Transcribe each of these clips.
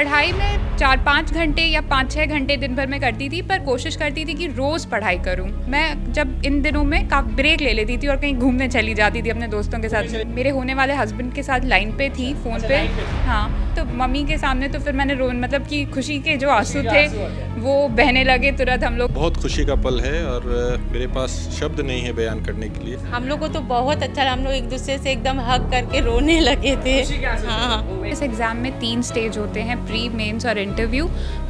पढ़ाई में 4-5 घंटे या 5-6 घंटे दिन भर में करती थी, पर कोशिश करती थी कि रोज़ पढ़ाई करूं। मैं जब इन दिनों में काफ़ी ब्रेक ले लेती थी और कहीं घूमने चली जाती थी अपने दोस्तों के साथ। मेरे होने वाले हस्बैंड के साथ लाइन पे थी, फ़ोन पे। हाँ, तो मम्मी के सामने तो फिर मैंने मतलब कि खुशी के जो आंसू थे वो बहने लगे तुरंत। हम लोग बहुत खुशी का पल है और मेरे पास शब्द नहीं है बयान करने के लिए। हम लोग को तो बहुत अच्छा, हम लोग एक दूसरे से एकदम हग करके रोने लगे थे। हाँ, इस एग्ज़ाम में 3 स्टेज होते हैं, प्री, मेंस और इंटरव्यू,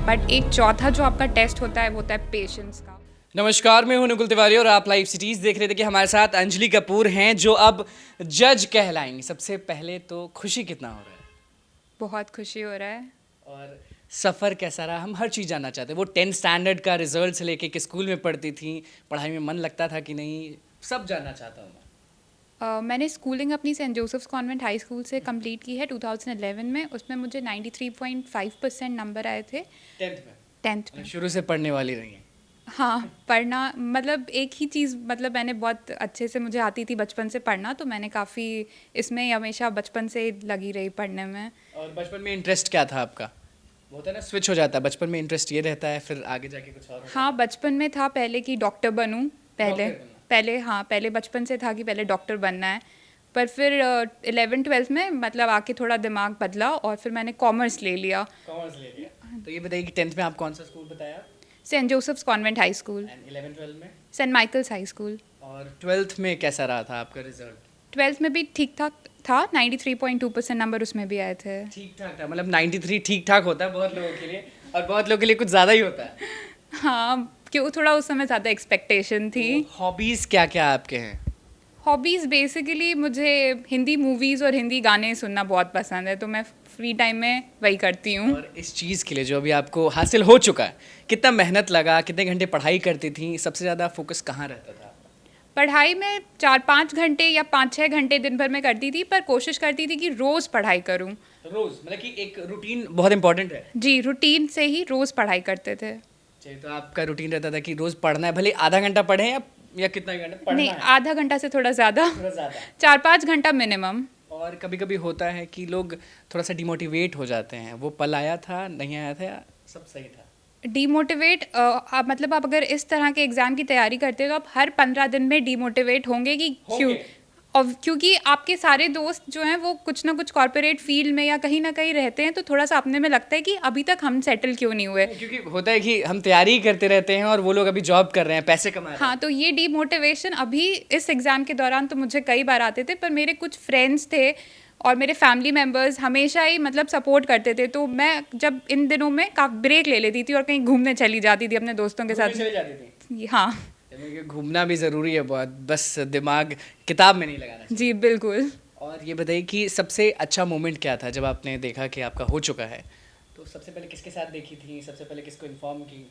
बट एक चौथा जो आपका टेस्ट होता है वो होता है पेशेंस का। नमस्कार, मैं हूं नुकुल तिवारी और आप लाइव सिटीज़ देख रहे थे कि हमारे साथ अंजलि कपूर हैं जो अब जज कहलाएंगी। सबसे पहले तो खुशी कितना हो रहा है? बहुत खुशी हो रहा है। और सफ़र कैसा रहा? हम हर चीज़ जानना चाहते हैं। वो 10th स्टैंडर्ड का रिजल्ट से लेके किस स्कूल में पढ़ती थी, पढ़ाई में मन लगता था कि नहीं, सब जानना चाहता हूँ मैं। मैंने स्कूलिंग अपनी Saint Joseph's convent high school से कंप्लीट की है 2011 में। उसमें मुझे 93.5% नंबर आए थे 10th में। शुरू से पढ़ने वाली रही हैं? हाँ, पढ़ना मतलब एक ही चीज़, मतलब मैंने बहुत अच्छे से, मुझे आती थी बचपन से पढ़ना, तो मैंने काफ़ी इसमें हमेशा बचपन से लगी रही पढ़ने में। और बचपन में इंटरेस्ट क्या था आपका? वो होता है ना, स्विच हो जाता है, बचपन में इंटरेस्ट ये रहता है, फिर आगे जाके कुछ और। हाँ, बचपन में था पहले कि डॉक्टर बनूँ। पहले बचपन से था कि पहले डॉक्टर बनना है, पर फिर 11th-12th में मतलब आके थोड़ा दिमाग बदला और फिर मैंने कॉमर्स ले लिया। तो ये बताइए कि 10th में आप कौन सा स्कूल बताया? Saint Joseph's convent high school. 11th-12th में? Saint Michael's high school. और 12th में कैसा रहा था आपका रिजल्ट? 12th में भी ठीक ठाक था, 93.2% नंबर उसमें भी आए थे। ठीक ठाक था, मतलब 93 ठीक ठाक होता है बहुत लोगों के लिए, और बहुत लोगों के लिए कुछ ज़्यादा ही होता है। हाँ, क्यों थोड़ा उस समय ज़्यादा एक्सपेक्टेशन थी। हॉबीज़ क्या क्या आपके हैं? हॉबीज़ बेसिकली मुझे हिंदी मूवीज़ और हिंदी गाने सुनना बहुत पसंद है, तो मैं फ्री टाइम में वही करती हूँ। और इस चीज़ के लिए जो अभी आपको हासिल हो चुका है, कितना मेहनत लगा, कितने घंटे पढ़ाई करती थी, सबसे ज़्यादा फोकस कहाँ रहता था? पढ़ाई में 4-5 घंटे या 5-6 घंटे दिन भर में करती थी, पर कोशिश करती थी कि रोज़ पढ़ाई करूँ। रोज़, मतलब कि एक रूटीन बहुत इंपॉर्टेंट है। जी, रूटीन से ही रोज़ पढ़ाई करते थे। चलिए, तो आपका रूटीन रहता था कि रोज़ पढ़ना है, भले आधा घंटा पढ़ें या कितना घंटा पढ़ना नहीं, है? आधा घंटा से थोड़ा ज़्यादा, थोड़ा ज़्यादा। 4-5 घंटा मिनिमम। और कभी कभी होता है कि लोग थोड़ा सा डिमोटिवेट हो जाते हैं, वो पल आया था, नहीं आया था, या सब सही था? डीमोटिवेट मतलब आप अगर इस तरह के एग्ज़ाम की तैयारी करते हो तो आप हर 15 दिन में डीमोटिवेट होंगे कि क्यों, और क्योंकि आपके सारे दोस्त जो हैं वो कुछ ना कुछ कॉर्पोरेट फील्ड में या कहीं ना कहीं रहते हैं, तो थोड़ा सा अपने में लगता है कि अभी तक हम सेटल क्यों नहीं हुए। क्योंकि होता है कि हम तैयारी करते रहते हैं और वो लोग अभी जॉब कर रहे हैं, पैसे कमा रहे हैं। हाँ, तो ये डीमोटिवेशन अभी इस एग्ज़ाम के दौरान तो मुझे कई बार आते थे, पर मेरे कुछ फ्रेंड्स थे और मेरे फैमिली मेम्बर्स हमेशा ही मतलब सपोर्ट करते थे, तो मैं जब इन दिनों में काफ़ी ब्रेक ले लेती थी और कहीं घूमने चली जाती थी अपने दोस्तों के साथ। चले जाती थी? हाँ घूमना भी ज़रूरी है बहुत, बस दिमाग किताब में नहीं लगाना चाहिए। जी, बिल्कुल। और ये बताइए कि सबसे अच्छा मोमेंट क्या था जब आपने देखा कि आपका हो चुका है? तो सबसे पहले किसके साथ देखी थी, सबसे पहले किसको इन्फॉर्म की?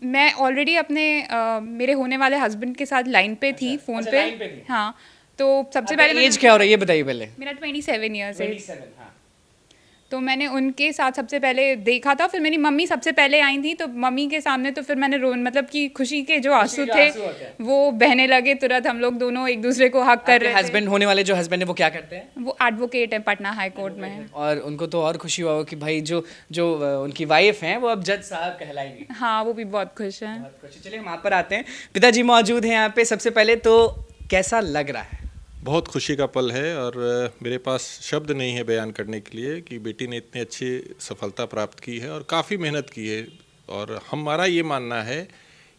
मैं ऑलरेडी अपने मेरे होने वाले हस्बैंड के साथ लाइन पे थी, फ़ोन पे। लाइन पे थी? हाँ, तो सबसे पहले एज क्या हो रहा है ये बताइए पहले। मेरा 27 ईयर्स है। 27, हाँ। तो मैंने उनके साथ सबसे पहले देखा था, फिर मेरी मम्मी सबसे पहले आई थी, तो मम्मी के सामने तो फिर मैंने मतलब कि खुशी के जो आंसू थे वो बहने लगे तुरंत। हम लोग दोनों एक दूसरे को हक कर रहे थे। हस्बैंड होने वाले जो हस्बैंड है वो क्या करते हैं? वो एडवोकेट है, पटना हाई कोर्ट में। और उनको तो और खुशी हुआ कि भाई जो उनकी वाइफ हैं वो अब जज साहब कहलाएंगे। हाँ, वो भी बहुत खुश हैं। बहुत खुशी। चलिए, हम आप पर आते हैं। पिताजी मौजूद हैं यहाँ पे। सबसे पहले तो कैसा लग रहा है? बहुत खुशी का पल है और मेरे पास शब्द नहीं है बयान करने के लिए कि बेटी ने इतनी अच्छी सफलता प्राप्त की है और काफ़ी मेहनत की है। और हमारा ये मानना है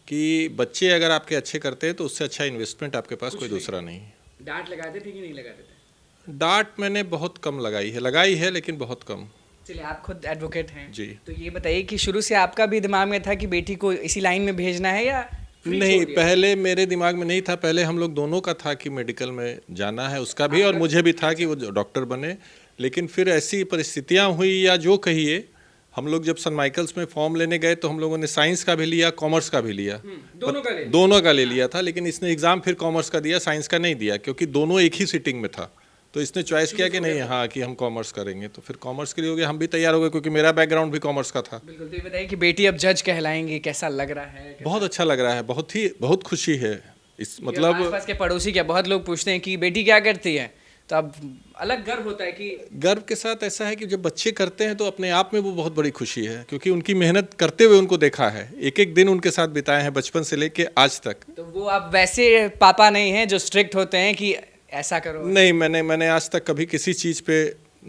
कि बच्चे अगर आपके अच्छे करते हैं तो उससे अच्छा इन्वेस्टमेंट आपके पास कोई दूसरा नहीं है। डांट लगाते थे कि नहीं लगाते थे? डांट मैंने बहुत कम लगाई है लेकिन बहुत कम। चलिए, आप खुद एडवोकेट हैं जी। तो ये बताइए कि शुरू से आपका भी दिमाग में था कि बेटी को इसी लाइन में भेजना है या नहीं, पहले मेरे दिमाग में नहीं था। पहले हम लोग दोनों का था कि मेडिकल में जाना है, उसका भी और मुझे भी था कि वो डॉक्टर बने। लेकिन फिर ऐसी परिस्थितियां हुई या जो कहिए, हम लोग जब सन माइकल्स में फॉर्म लेने गए तो हम लोगों ने साइंस का भी लिया, कॉमर्स का भी लिया, दोनों का ले लिया था। लेकिन इसने एग्ज़ाम फिर कॉमर्स का दिया, साइंस का नहीं दिया, क्योंकि दोनों एक ही सीटिंग में था। तो इसने चॉइस किया कि नहीं, हाँ, कि हम कॉमर्स करेंगे, तो फिर कॉमर्स के लिए हो गया। हम भी तैयार हो गए क्योंकि मेरा बैकग्राउंड भी कॉमर्स का था। बिल्कुल। तो ये बताइए कि बेटी अब जज कहलाएंगी, कैसा लग रहा है? बहुत अच्छा लग रहा है, बहुत खुशी है इस मतलब। आसपास के पड़ोसी क्या बहुत लोग पूछते हैं कि बेटी क्या करती है, तो अब अलग गर्व होता है कि गर्व के साथ ऐसा है कि जब बच्चे करते हैं तो अपने आप में वो बहुत बड़ी खुशी है, क्योंकि उनकी मेहनत करते हुए उनको देखा है, एक एक दिन उनके साथ बिताए हैं बचपन से लेके आज तक। तो वो आप वैसे पापा नहीं हैं जो स्ट्रिक्ट होते हैं कि ऐसा करो? नहीं, मैंने आज तक कभी किसी चीज़ पे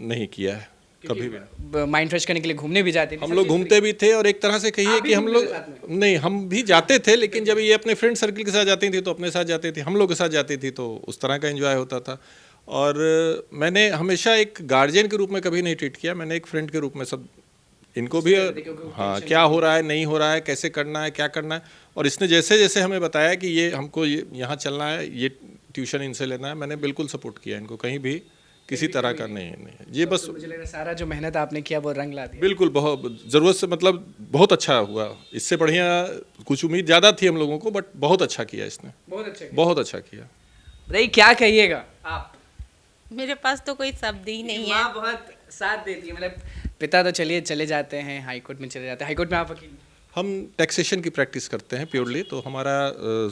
नहीं किया है, कभी भी। माइंड फ्रेश करने के लिए घूमने भी जाते थे, हम लोग घूमते भी थे, और एक तरह से कहिए कि हम लोग नहीं, हम भी जाते थे, लेकिन जब ये अपने फ्रेंड सर्कल के साथ जाती थी तो अपने साथ जाती थी, हम लोग के साथ जाती थी तो उस तरह का एंजॉय होता था। और मैंने हमेशा एक गार्जियन के रूप में कभी नहीं ट्रीट किया, मैंने एक फ्रेंड के रूप में सब इनको भी, हाँ, क्या हो रहा है नहीं हो रहा है, कैसे करना है क्या करना है, और इसने जैसे जैसे हमें बताया कि ये हमको यहाँ चलना है, ये ट्यूशन इनसे लेना है, मैंने बिल्कुल सपोर्ट किया इनको, कहीं भी किसी तरह का नहीं ये बस मुझे लग रहा है सारा जो मेहनत आपने किया वो रंग ला दिया। बिल्कुल, बहुत ज़रूरत से, मतलब बहुत अच्छा हुआ, इससे बढ़िया कुछ उम्मीद ज़्यादा थी हम लोगों को, बट बहुत अच्छा किया इसने, बहुत अच्छा किया। बताइए क्या कहिएगा आप? मेरे पास तो कोई शब्द ही नहीं है। माँ बहुत साथ देती है, मतलब पिता तो चलिए चले जाते हैं, हाई कोर्ट में चले जाते हैं, हाई कोर्ट में आप वकील? हम टैक्सेशन की प्रैक्टिस करते हैं प्योरली, तो हमारा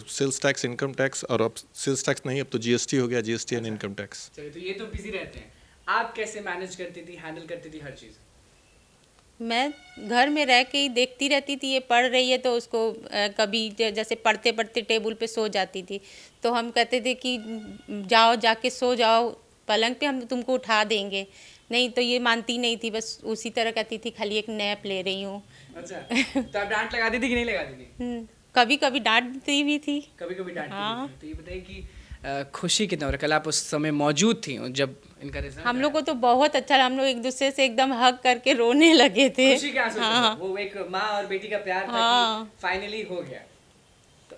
सेल्स टैक्स, इनकम टैक्स, और अब सेल्स टैक्स नहीं, अब तो जीएसटी हो गया, जीएसटी एंड इनकम टैक्स। चलिए, तो ये तो बिजी रहते हैं, आप कैसे मैनेज करती थी, हैंडल करती थी हर चीज़? मैं घर में रह के ही देखती रहती थी, ये पढ़ रही है तो उसको कभी जैसे पढ़ते पढ़ते टेबल पे सो जाती थी, तो हम कहते थे कि जाओ जाके सो जाओ पलंग पे, हम तुमको उठा देंगे। नहीं तो ये मानती नहीं थी, बस उसी तरह कहती थी खाली एक नैप ले रही हूँ। अच्छा, तो आप डांट लगाती थी कि नहीं लगाती थी? कभी कभी डांटती भी थी। कभी कभी डांटती हाँ। थी। तो ये बताइए कि खुशी कितना हो रहा, कल आप उस समय मौजूद थी जब इनका रिजल्ट हम लोग को तो बहुत अच्छा लगा, हम लोग एक दूसरे से एकदम हग करके रोने लगे थे। खुशी के आंसू थे। हाँ। वो एक माँ और बेटी का प्यार था हाँ। कि फाइनली हो गया।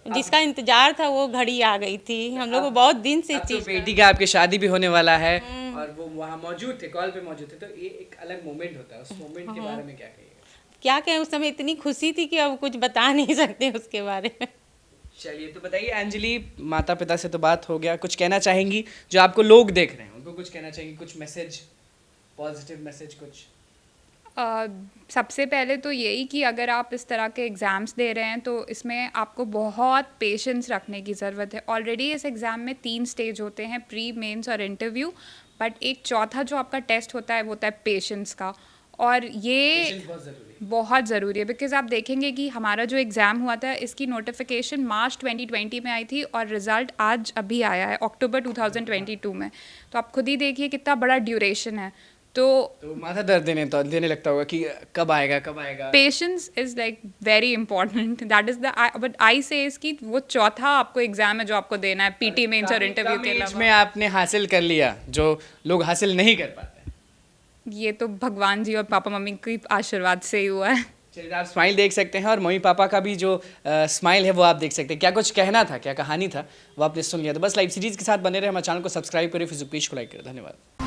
जिसका इंतजार था वो घड़ी आ गई थी, हम लोग को बहुत दिन से अब इस तो चीज बेटी का आपकी शादी भी होने वाला है और वो वहाँ मौजूद थे, कॉल पे मौजूद थे, तो ये एक अलग मोमेंट होता है। उस मोमेंट के बारे में क्या कहिएगा? क्या कहें, उस समय इतनी खुशी थी कि अब कुछ बता नहीं सकते उसके बारे में। चलिए, तो बताइए अंजलि, माता पिता से तो बात हो गया, कुछ कहना चाहेंगी जो आपको लोग देख रहे हैं, उनको कुछ कहना चाहेंगी, कुछ मैसेज, पॉजिटिव मैसेज कुछ? सबसे पहले तो यही कि अगर आप इस तरह के एग्ज़ाम्स दे रहे हैं तो इसमें आपको बहुत पेशेंस रखने की ज़रूरत है। ऑलरेडी इस एग्ज़ाम में 3 स्टेज होते हैं, प्री, मेंस और इंटरव्यू, बट एक चौथा जो आपका टेस्ट होता है वो होता है पेशेंस का, और ये बहुत ज़रूरी है। बिकॉज़ आप देखेंगे कि हमारा जो एग्ज़ाम हुआ था इसकी नोटिफिकेशन मार्च 2020 में आई थी और रिज़ल्ट आज अभी आया है अक्टूबर 2022 में, तो आप खुद ही देखिए कितना बड़ा ड्यूरेशन है। तो माथा दर्द देने लगता होगा कि कब आएगा कब आएगा। Patience is like very important, that is the but I से इसकी वो चौथा आपको एग्जाम है जो आपको देना है पीटी मेंस और इंटरव्यू के अलावा। में आपने हासिल कर लिया जो लोग हासिल नहीं कर पाते। ये तो भगवान जी और पापा मम्मी के आशीर्वाद से ही हुआ है। चलिए, आप स्माइल देख सकते हैं और मम्मी पापा का भी जो स्माइल है वो आप देख सकते हैं। क्या कुछ कहना था, क्या कहानी था वो आपने सुन लिया। तो बस लाइव सीरीज के साथ बने रहे, हमारे चैनल को सब्सक्राइब करें, फेसबुक पेज को लाइक करें। धन्यवाद।